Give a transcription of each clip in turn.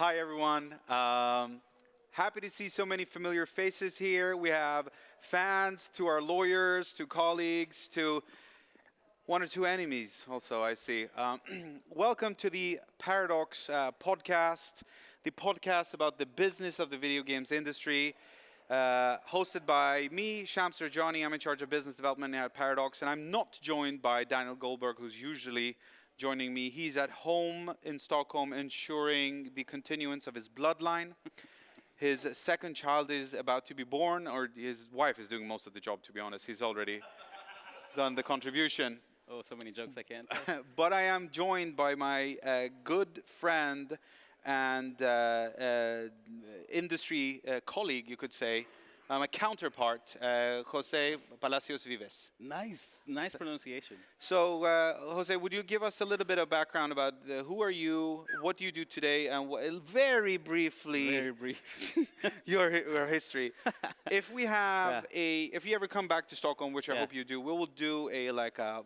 Hi, everyone. Happy to see so many familiar faces here. We have fans, to our lawyers, to colleagues, to one or two enemies also, I see. Welcome to the Paradox podcast, the podcast about the business of the video games industry, hosted by me, Shams Jorjani. I'm in charge of business development at Paradox, and I'm not joined by Daniel Goldberg, who's usually joining me. He's at home in Stockholm ensuring the continuance of his bloodline. His second child is about to be born, or his wife is doing most of the job, to be honest. He's already done the contribution. Oh, so many jokes I can't. But I am joined by my good friend and industry colleague, you could say, my counterpart, Jose Palacios Vives. Nice pronunciation. So, Jose, would you give us a little bit of background about who are you, what do you do today, and very briefly, your history. If we have if you ever come back to Stockholm, which I hope you do, we will do a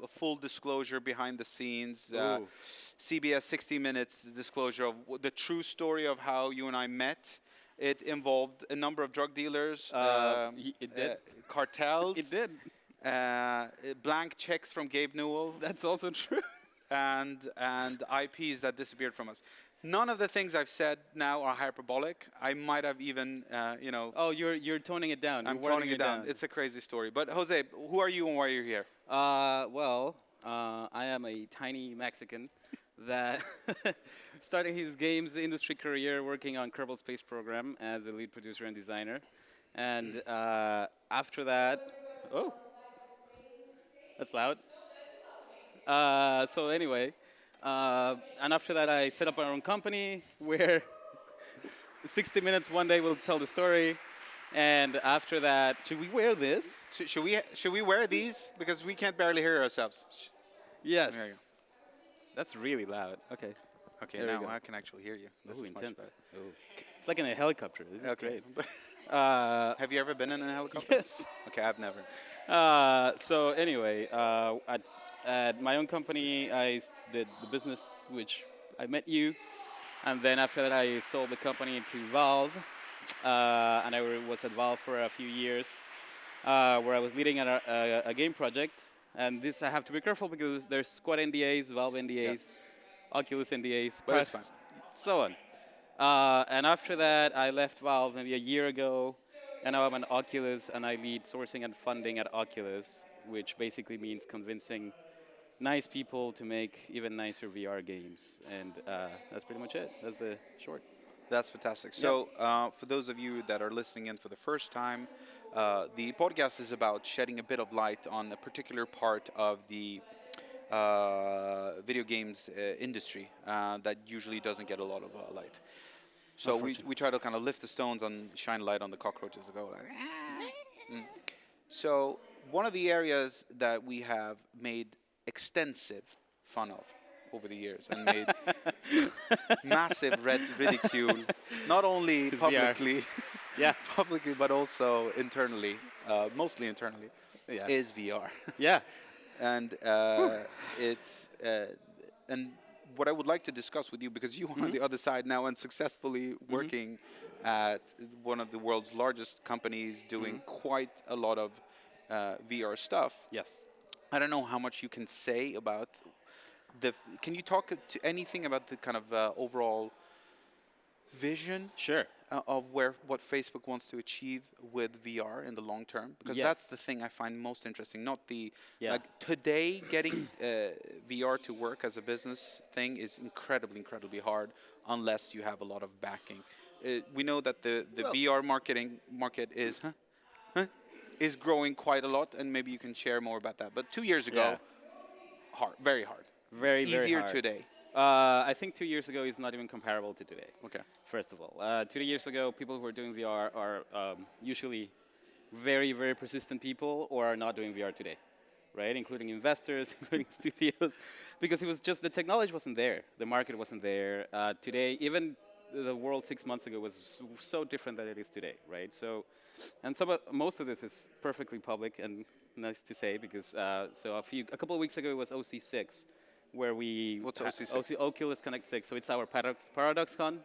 full disclosure behind the scenes, CBS 60 Minutes disclosure of the true story of how you and I met. It involved a number of drug dealers, it did. Cartels. It did. Blank checks from Gabe Newell. That's also true. And IPs that disappeared from us. None of the things I've said now are hyperbolic. I might have even, Oh, you're toning it down. I'm toning it down. It's a crazy story. But Jose, who are you and why are you here? I am a tiny Mexican that started his games industry career working on Kerbal Space Program as a lead producer and designer. And after that, oh, that's loud. So anyway, and after that I set up our own company where 60 Minutes one day will tell the story. And after that, should we wear this? Should we wear these? Because we can't barely hear ourselves. Yes. There you go. That's really loud. Okay. Okay, there now I can actually hear you. This is intense. Oh. It's like in a helicopter. This is great. Have you ever been in a helicopter? Yes. Okay, I've never. So anyway, at my own company, I did the business, which I met you. And then after that, I sold the company to Valve. And I was at Valve for a few years, where I was leading a game project. And this I have to be careful because there's Squad NDAs, Valve NDAs, Oculus NDAs, but it's fine. So on. And after that, I left Valve maybe a year ago, and now I'm at Oculus, and I lead sourcing and funding at Oculus, which basically means convincing nice people to make even nicer VR games. And that's pretty much it. That's the short. That's fantastic. So for those of you that are listening in for the first time, the podcast is about shedding a bit of light on a particular part of the video games industry that usually doesn't get a lot of light. So we try to kind of lift the stones and shine light on the cockroaches that go like, So one of the areas that we have made extensive fun of over the years and made massive ridicule, not only publicly, publicly, but also internally, mostly internally, is VR. Yeah. And it's and what I would like to discuss with you, because you are on the other side now and successfully working at one of the world's largest companies, doing quite a lot of VR stuff. Yes. I don't know how much you can say about can you talk to anything about the kind of overall vision? Sure. Of what Facebook wants to achieve with VR in the long term? Because that's the thing I find most interesting. Not the like today getting VR to work as a business thing is incredibly hard unless you have a lot of backing. We know that the VR market is growing quite a lot, and maybe you can share more about that. But 2 years ago, very hard. Very easier hard. Today. I think 2 years ago is not even comparable to today. Okay. First of all, 2 years ago, people who are doing VR are usually very persistent people, or are not doing VR today, right? Including investors, including studios, because it was just the technology wasn't there, the market wasn't there. Today, even the world 6 months ago was so different than it is today, right? So, and most of this is perfectly public and nice to say because a couple of weeks ago it was OC6. Where we What's OC6? Oculus Connect 6. So it's our PDXCON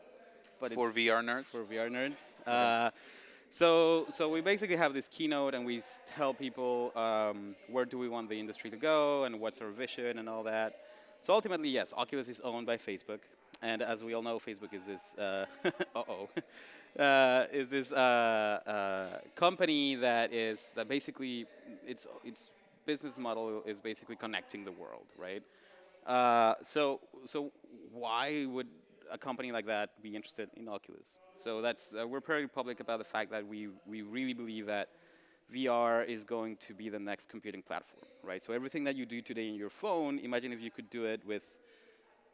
but For it's VR nerds. for VR nerds. So we basically have this keynote, and we tell people where do we want the industry to go, and what's our vision, and all that. So ultimately, yes, Oculus is owned by Facebook, and as we all know, Facebook is this company that basically its business model is basically connecting the world, right? So why would a company like that be interested in Oculus? So that's we're pretty public about the fact that we really believe that VR is going to be the next computing platform, right? So everything that you do today in your phone, imagine if you could do it with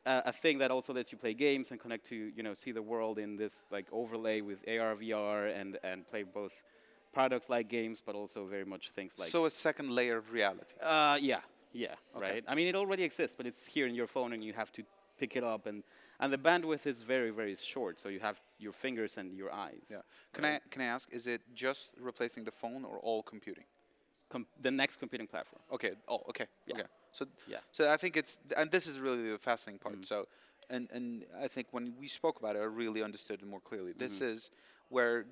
a thing that also lets you play games and connect to, see the world in this like overlay with AR, VR, and play both products like games, but also very much things like. So a second layer of reality. Yeah, right. I mean, it already exists, but it's here in your phone, and you have to pick it up, and the bandwidth is very, very short. So you have your fingers and your eyes. Yeah. Can I ask? Is it just replacing the phone or all computing? The next computing platform. Okay. Oh, okay. Yeah. Okay. So Yeah. So I think and this is really the fascinating part. So, and I think when we spoke about it, I really understood it more clearly. This is where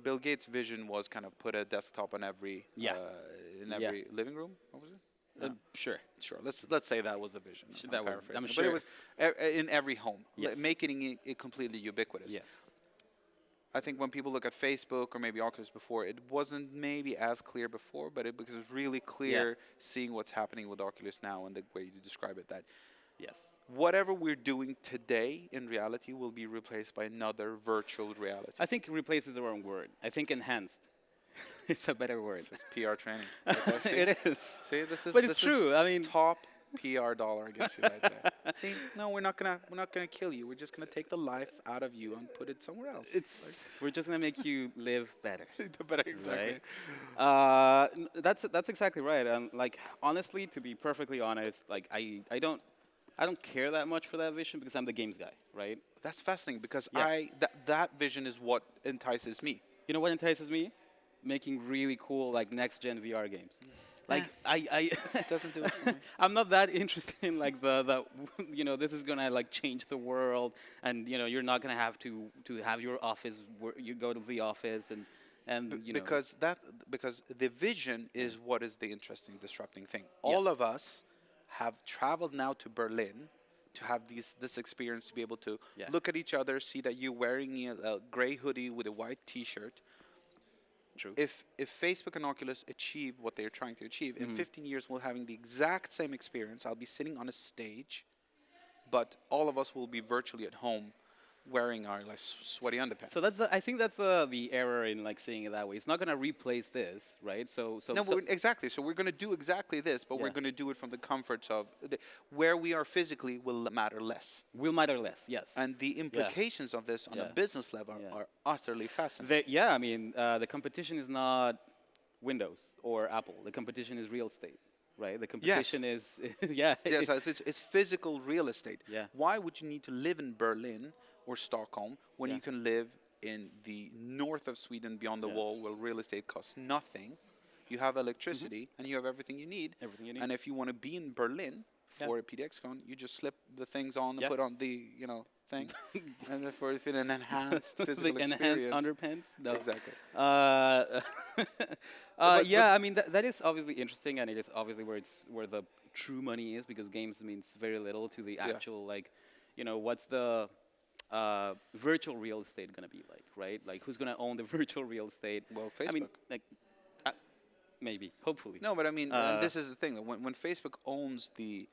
Bill Gates' vision was kind of put a desktop on every in every living room. What was it? Sure. Sure. Let's say that was the vision. That was. I'm But sure. it was in every home, Yes. making it completely ubiquitous. Yes. I think when people look at Facebook or maybe Oculus before, it wasn't maybe as clear before, but it was really clear seeing what's happening with Oculus now and the way you describe it. That Yes. whatever we're doing today in reality will be replaced by another virtual reality. I think replace is the wrong word. I think enhanced. It's a better word. It's PR training. Okay, see? It is. See, this is. But it's this is true. I mean, top PR dollar against you right there. See, no, we're not gonna kill you. We're just gonna take the life out of you and put it somewhere else. we're just gonna make you live better. But exactly. Right? That's exactly right. And like honestly, to be perfectly honest, like I don't care that much for that vision because I'm the games guy, right? That's fascinating because Yeah. that vision is what entices me. You know what entices me? Making really cool like next gen VR games. Like It doesn't do it for me. I'm not that interested in like the this is gonna like change the world, and you're not gonna have to have your office where you go to the office and Because the vision is what is the interesting disrupting thing. All Yes. of us have traveled now to Berlin to have this experience, to be able to look at each other, see that you're wearing a gray hoodie with a white T-shirt. True. If Facebook and Oculus achieve what they're trying to achieve, in 15 years we'll having the exact same experience. I'll be sitting on a stage, but all of us will be virtually at home wearing our like sweaty underpants. So I think that's the error in like seeing it that way. It's not gonna replace this, right? Exactly. So we're going to do exactly this, but we're going to do it from the comforts of where we are physically will matter less. will matter less. Yes. And the implications of this on a business level are utterly fascinating. I mean, the competition is not Windows or Apple. The competition is real estate, right? The competition is Yes, it's physical real estate. Yeah. Why would you need to live in Berlin or Stockholm when you can live in the north of Sweden beyond the wall where real estate costs nothing? You have electricity and you have everything you need. Everything you need. And if you want to be in Berlin for a PDXCon, you just slip the things on and put on the thing, and therefore it's an enhanced physical experience. Enhanced underpants. No. Exactly. I mean that is obviously interesting, and it is obviously where the true money is, because games means very little to the actual what's the virtual real estate gonna be like, right? Like who's gonna own the virtual real estate? Well, Facebook. I mean, like maybe, hopefully. No, but I mean, and this is the thing. When Facebook owns these,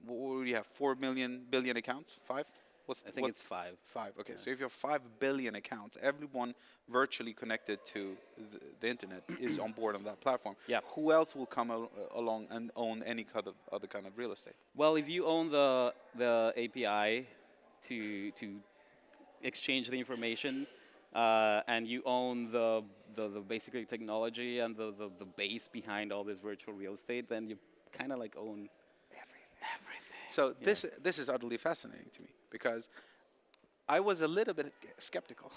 what do you have? 4 billion accounts? 5? I think it's 5. 5. Okay, so if you have 5 billion accounts, everyone virtually connected to the internet is on board on that platform. Yeah. Who else will come along and own any kind of other kind of real estate? Well, if you own the API to exchange the information, and you own the basically technology and the base behind all this virtual real estate, then you kind of like own everything. So this is utterly fascinating to me, because I was a little bit skeptical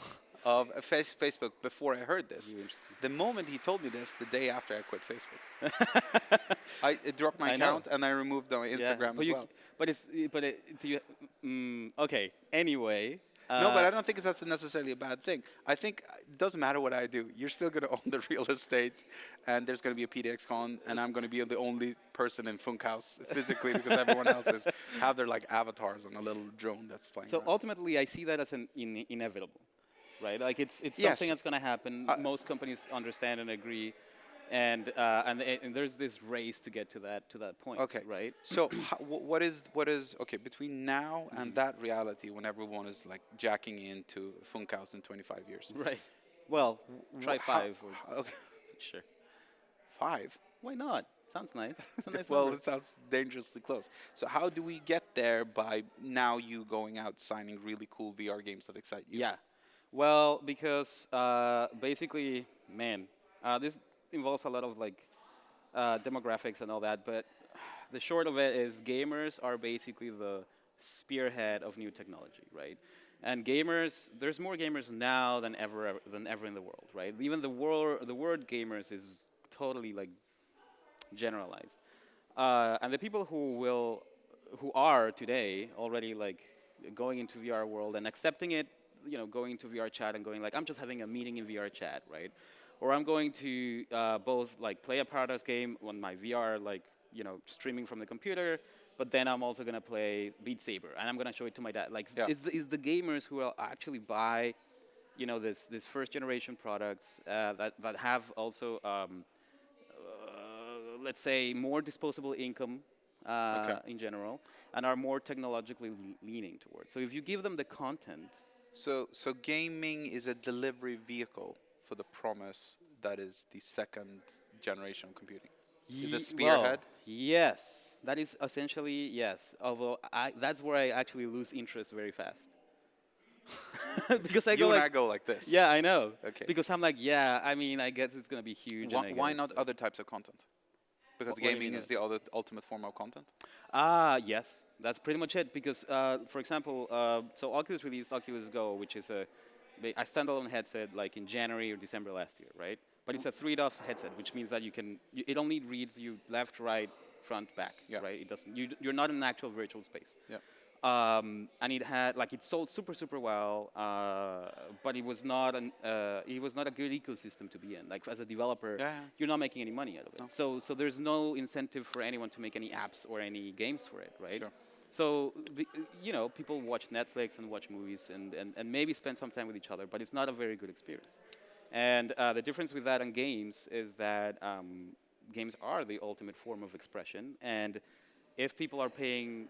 of Facebook before I heard this. Really interesting. The moment he told me this, the day after I quit Facebook, I dropped my I know. account and I removed my Instagram as well. Okay. Anyway, No, but I don't think that's necessarily a bad thing. I think it doesn't matter what I do. You're still going to own the real estate, and there's going to be a PDXCon, and I'm going to be the only person in Funkhouse physically because everyone else have their like avatars on a little drone that's flying So around. ultimately, I see that as an inevitable, right? Like it's Yes. something that's going to happen. Most companies understand and agree, and there's this race to get to that point, Okay. right? So what is okay between now and that reality when everyone is like jacking into Funkhouse in 25 years? Right. Well, try How- 5. okay. Sure. 5. Why not? Sounds nice. It's a nice Well, number. it sounds dangerously close. So how do we get there by now you going out signing really cool VR games that excite you? Yeah. Well, because basically, man, this involves a lot of like demographics and all that, but the short of it is gamers are basically the spearhead of new technology, right? And gamers, there's more gamers now than ever in the world, right? Even the word gamers is totally like generalized. And the people who are today already like going into VR world and accepting it, you know, going into VR chat and going like, I'm just having a meeting in VR chat, right? Or I'm going to both like play a Paradox game on my VR, like, you know, streaming from the computer, but then I'm also gonna play Beat Saber and I'm gonna show it to my dad. Like, Yeah. is the gamers who will actually buy, you know, this first generation products that have also let's say, more disposable income in general, and are more technologically leaning towards. So if you give them the content, So gaming is a delivery vehicle for the promise that is the second generation of computing. The spearhead. well, yes, that is essentially yes. Although that's where I actually lose interest very fast. Because I You go and like, I go like this. yeah, I know. Okay. Because I'm like, yeah, I mean, I guess it's gonna be huge. and I Why guess- not other types of content? Because What do you gaming mean is the ultimate form of content. Yes, that's pretty much it. Because, for example, so Oculus released Oculus Go, which is a standalone headset, like in January or December last year, right? But it's a 3DOF headset, which means that it only reads you left, right, front, back, Yeah. right? It doesn't. You're not in an actual virtual space. Yeah. And it sold super well, but it was not a good ecosystem to be in. Like as a developer, Yeah. you're not making any money out of it. So there's no incentive for anyone to make any apps or any games for it, right? Sure. So you know, people watch Netflix and watch movies and maybe spend some time with each other, but it's not a very good experience. And the difference with that and games is that games are the ultimate form of expression, and if people are paying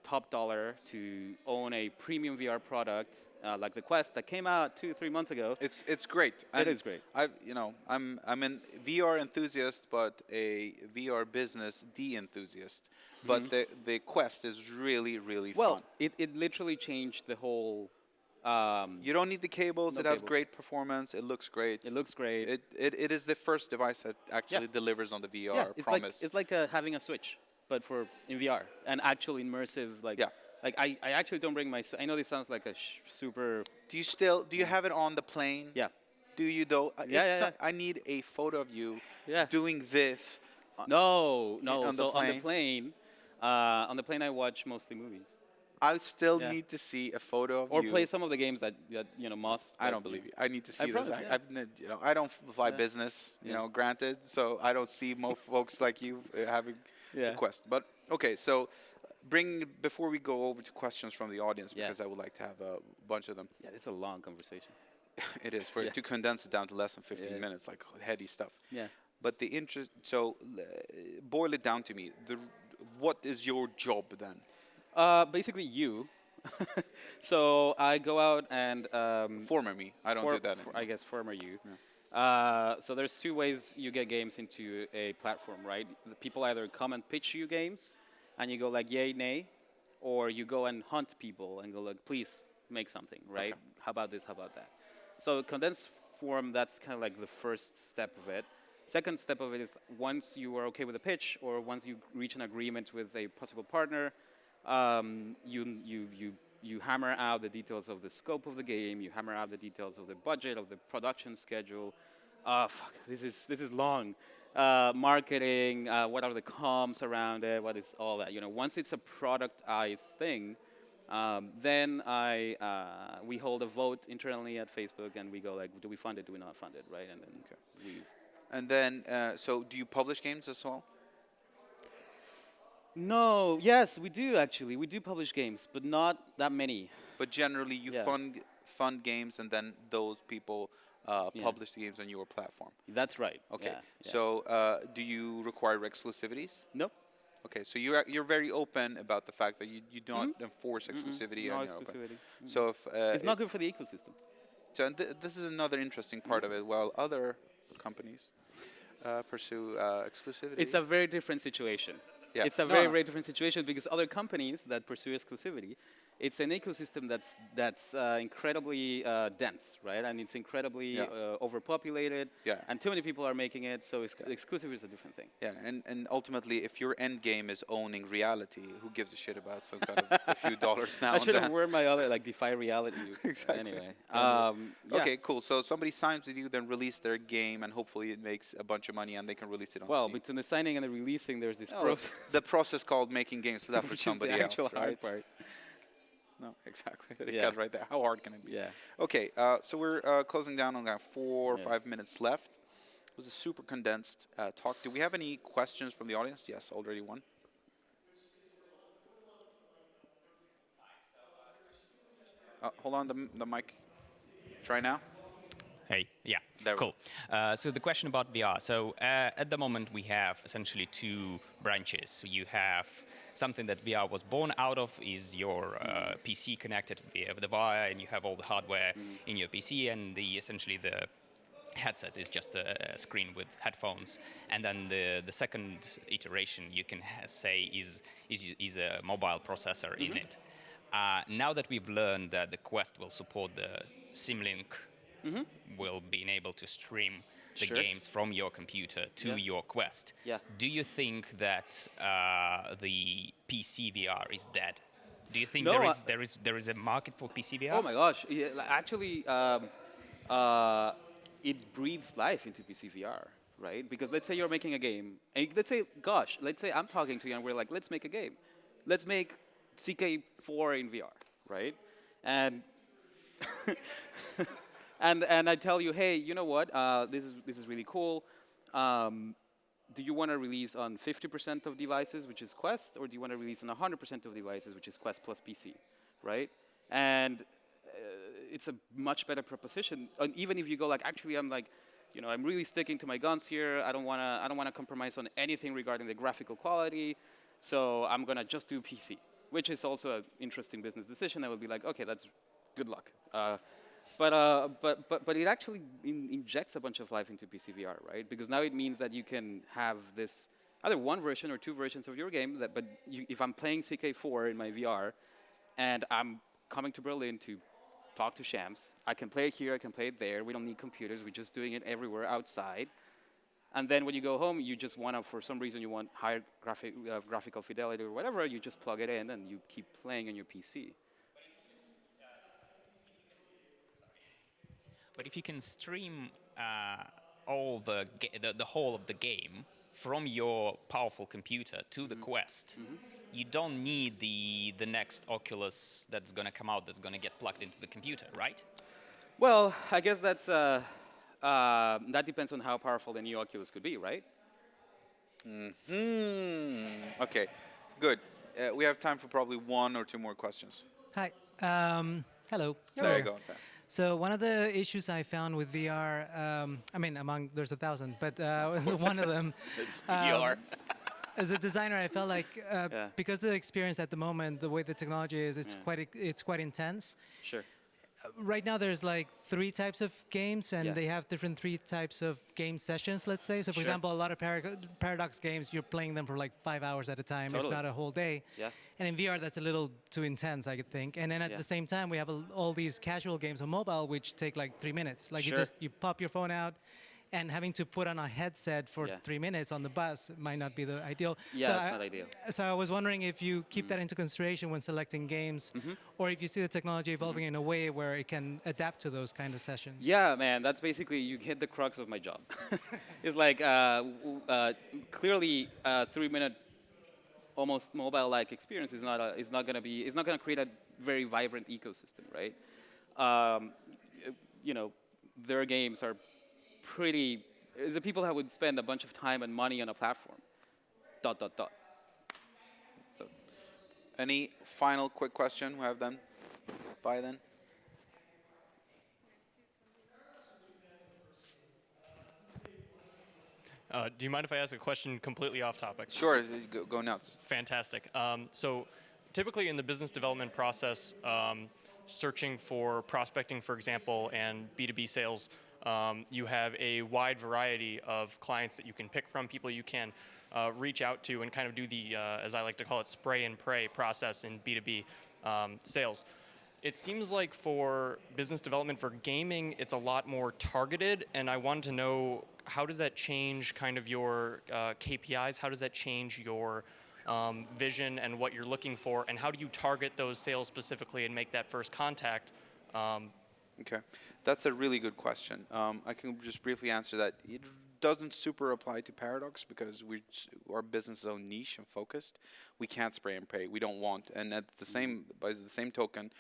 top dollar to own a premium VR product like the Quest that came out 2-3 months ago. It's great. It is great. I'm a VR enthusiast, but a VR business de-enthusiast. But the Quest is really Well, fun. it literally changed the whole. You don't need the cables. No it has cables. great performance. It looks great. It looks great. It is the first device that actually delivers on the VR yeah, it's promise. like having a Switch, but in VR and actual immersive. Like, Yeah. like I actually don't bring my. I know this sounds like a super. Do you have it on the plane? Yeah. Do you though? Yeah. I need a photo of you Yeah. doing this. No. on the So plane? on the plane, I watch mostly movies. I still Yeah. need to see a photo of Or you. play some of the games that you know Moss. I don't believe you. I need to see this. promise, yeah. I don't fly business, granted, so I don't see most folks like you having Yeah. a Quest. But okay, so before we go over to questions from the audience, Yeah. because I would like to have a bunch of them. Yeah, it's a long conversation. It is Yeah. to condense it down to less than 15 Yeah. minutes, like heady stuff. Yeah. But the interest. So boil it down to me. What is your job then? Basically, you. So I go out and Former me. I don't do that anymore. I guess former you. So there's 2 ways you get games into a platform, right? The people either come and pitch you games, and you go like yay, nay, or you go and hunt people and go like, please make something, right? Okay. How about this? How about that? So condensed form, that's kind of like the first step of it. Second step of it is once you are okay with the pitch, or once you reach an agreement with a possible partner, you hammer out the details of the scope of the game. You hammer out the details of the budget, of the production schedule. This is long. Marketing. What are the comms around it? What is all that? You know, once it's a productized thing, Then we hold a vote internally at Facebook, and we go like, do we fund it? Do we not fund it? Right? And then we. And then, so do you publish games as well? No. Yes, we do actually. We do publish games, but not that many. But generally, you fund games, and then those people publish the games on your platform. That's right. Okay. Yeah. So, do you require exclusivities? Nope. Okay. So you're very open about the fact that you don't enforce exclusivity. No on exclusivity. So if it's not good for the ecosystem. So this is another interesting part of it. While other companies pursue exclusivity, It's a very different situation. Yeah. It's a very different situation because other companies that pursue exclusivity, it's an ecosystem that's incredibly dense, right? And it's incredibly overpopulated. Yeah. And too many people are making it, so exclusive is a different thing. Yeah, and ultimately, if your end game is owning reality, who gives a shit about some kind of a few dollars now? I should have worn my other Defy Reality. Exactly. Anyway. Okay, cool. So somebody signs with you, then release their game, and hopefully it makes a bunch of money, and they can release it on Well, Steam. between the signing and the releasing, there's this No, process. the process called making games for that for Which is somebody the else, actual right? hard part. No, exactly. They Yeah. got right there. How hard can it be? Yeah. Okay, so we're closing down on 4 or 5 minutes left. It was a super condensed talk. Do we have any questions from the audience? Yes, already one. Hold on, the mic. Try now. Hey, yeah, There we cool. So the question about VR. So at the moment we have essentially two branches. So you have something that VR was born out of is your PC connected via the wire, and you have all the hardware in your PC, and essentially the headset is just a screen with headphones. And then the second iteration you can say is a mobile processor in it. Now that we've learned that the Quest will support the Symlink, will be able to stream the games from your computer to your Quest. Yeah. Do you think that the PC VR is dead? Do you think No, there is a market for PC VR? Oh my gosh! Yeah, actually, it breathes life into PC VR, right? Because let's say you're making a game, and let's say I'm talking to you, and we're like, let's make a game. Let's make CK4 in VR, right? And and I tell you, hey, you know what? This is really cool. Do you want to release on 50% of devices, which is Quest, or do you want to release on 100% of devices, which is Quest plus PC, right? And it's a much better proposition. And even if you go like, actually, I'm like, I'm really sticking to my guns here. I don't wanna compromise on anything regarding the graphical quality, so I'm gonna just do PC, which is also an interesting business decision. I will be like, okay, that's good luck. But it actually injects a bunch of life into PC VR, right? Because now it means that you can have this either one version or two versions of your game. If I'm playing CK4 in my VR, and I'm coming to Berlin to talk to Shams, I can play it here, I can play it there. We don't need computers. We're just doing it everywhere outside. And then when you go home, you just for some reason, you want higher graphical fidelity or whatever. You just plug it in and you keep playing on your PC. But if you can stream all the whole of the game from your powerful computer to the Quest, you don't need the next Oculus that's going to come out that's going to get plugged into the computer, right? Well, I guess that depends on how powerful the new Oculus could be, right? Okay, good. We have time for probably one or two more questions. Hi. Hello. There you go. So one of the issues I found with VR, there's 1,000, but one of them. It's VR. As a designer, I felt like because of the experience at the moment, the way the technology is, it's quite intense. Sure. Right now, there's like 3 types of games, and they have different 3 types of game sessions, let's say. So, for example, a lot of Paradox games, you're playing them for like 5 hours at a time, if not a whole day. Yeah. And in VR, that's a little too intense, I could think. And then at the same time, we have all these casual games on mobile, which take like 3 minutes. Like you pop your phone out, and having to put on a headset for 3 minutes on the bus might not be the ideal. Yeah, it's not ideal. So I was wondering if you keep that into consideration when selecting games, or if you see the technology evolving in a way where it can adapt to those kind of sessions. Yeah, man, that's basically, you hit the crux of my job. It's like, clearly, 3-minute, almost mobile-like experience is not going to create very vibrant ecosystem, right? You know, their games are pretty. It's the people that would spend a bunch of time and money on a platform. ... So, Any final quick question we have then? By then? Do you mind if I ask a question completely off topic? Sure, go nuts. Fantastic. So typically in the business development process, searching for prospecting, for example, and B2B sales, you have a wide variety of clients that you can pick from, people you can reach out to and kind of do the, as I like to call it, spray and pray process in B2B sales. It seems like for business development for gaming, it's a lot more targeted, and I wanted to know, how does that change kind of your KPIs? How does that change your vision and what you're looking for, and how do you target those sales specifically and make that first contact? Okay, that's a really good question. I can just briefly answer that. It doesn't super apply to Paradox because our business is so niche and focused. We can't spray and pray. We don't want, and at the same by the same token,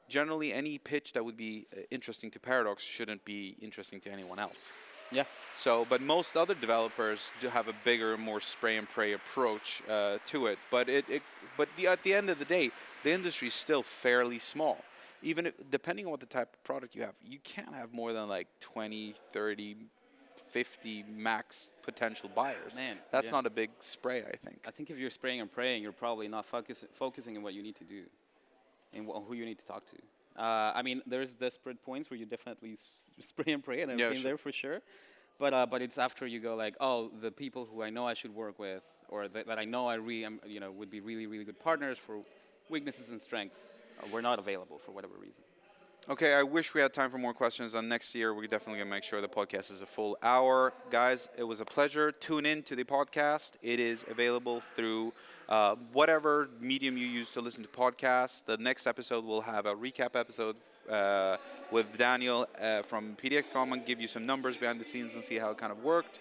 generally any pitch that would be interesting to Paradox shouldn't be interesting to anyone else. yeah. So, but most other developers do have a bigger, more spray and pray approach to it. But at the end of the day, the industry is still fairly small. Even if, depending on what the type of product you have, you can't have more than like 20, 30, 50 max potential buyers. Man, That's yeah. not a big spray, I think. I think if you're spraying and praying, you're probably not focusing on what you need to do and who you need to talk to. I mean, there's desperate points where you definitely spray and pray, and I've been there for sure. But it's after you go like, oh, the people who I know I should work with, or that I know would be really, really good partners for weaknesses and strengths, were not available for whatever reason. Okay, I wish we had time for more questions. And next year, we're definitely going to make sure the podcast is a full hour. Guys, it was a pleasure. Tune in to the podcast. It is available through whatever medium you use to listen to podcasts. The next episode will have a recap episode with Daniel from PDXCON and give you some numbers behind the scenes and see how it kind of worked.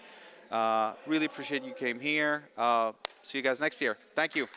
Really appreciate you came here. See you guys next year. Thank you.